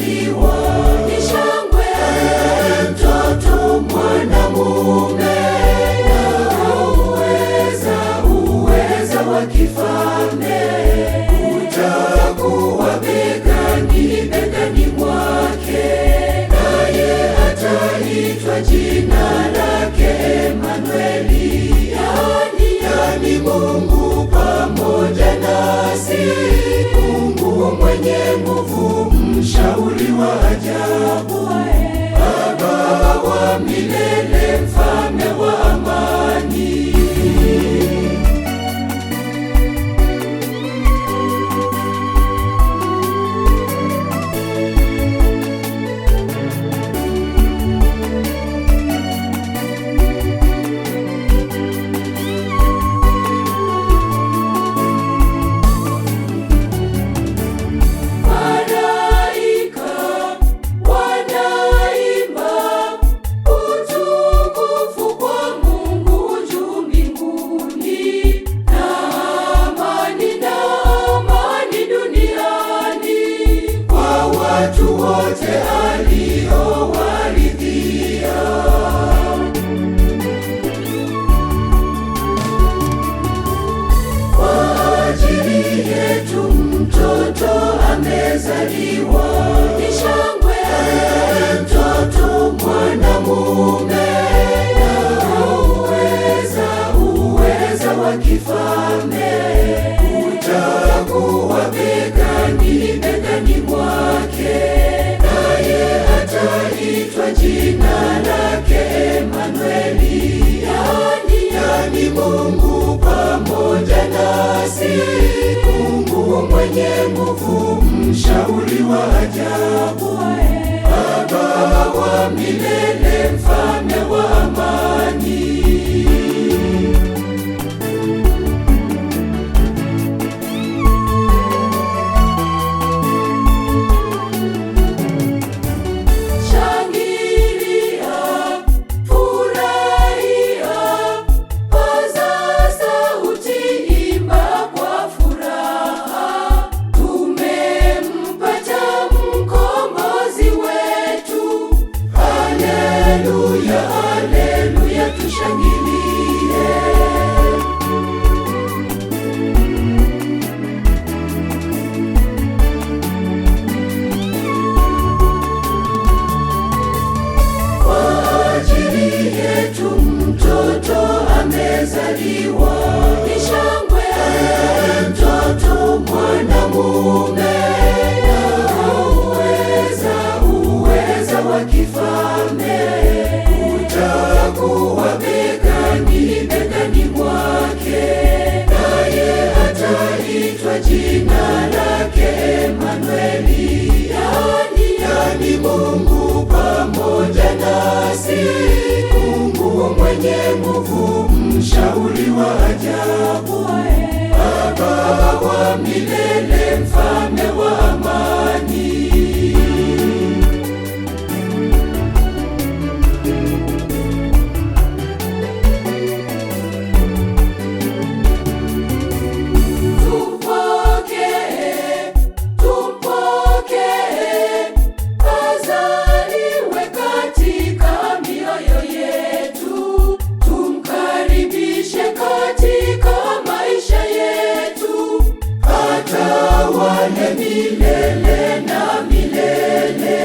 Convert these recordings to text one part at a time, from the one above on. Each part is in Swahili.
amezaliwa. Ni shangwe, mtoto mwanamume, na uweza wa kifalme utakuwa begani mwake, naye ataitwa jina lake Emanueli, yani Mungu pamoja nasi. Mungu mwenye nguvu, mshauri wa ajabu, Baba wa milele, mfalme wa amani. Watu wote aliowaridhia, kwa ajili yetu mtoto amezaliwa. Ni shangwe, mtoto mwanamume, na uweza wa kifalme utakuwa begani mwake, naye ataitwa jina lake Emanueli, yani Mungu pamoja nasi. Mungu mwenye nguvu, mshauri wa ajabu, Baba wa milele, mfalme wa amani. Haleluya, tushangilie. Kwa ajili yetu mtoto amezaliwa. Ni shangwe, mtoto mwanamume, na uweza wa kifalme utakuwa begani mwake, naye ataitwa jina lake Emanueli, yani Mungu pamoja nasi. Mungu mwenye nguvu, mshauri wa ajabu, Baba wa milele, mfalme wa amani. Milele na milele.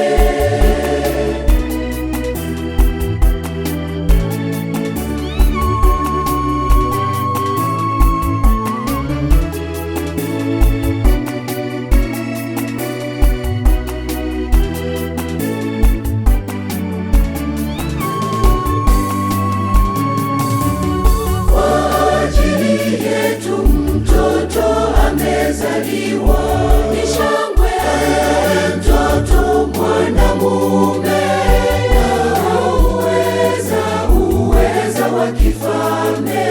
Kwa ajili yetu mtoto amezaliwa. Ni shangwe, mtoto mwanamume, na uweza wa kifalme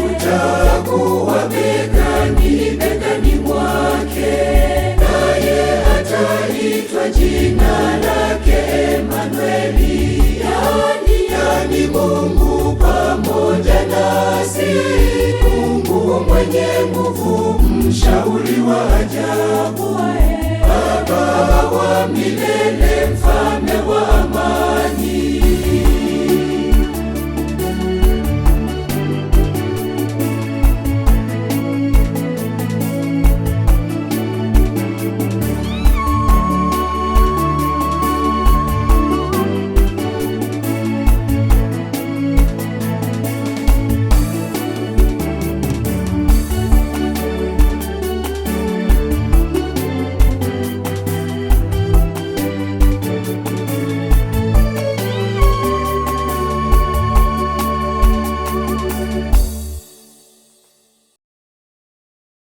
utakuwa begani mwake, naye ataitwa jina lake Emanueli, yani Mungu pamoja nasi. Mungu mwenye nguvu, mshauri wa ajabu, Baba wa milele, mfalme wa amani.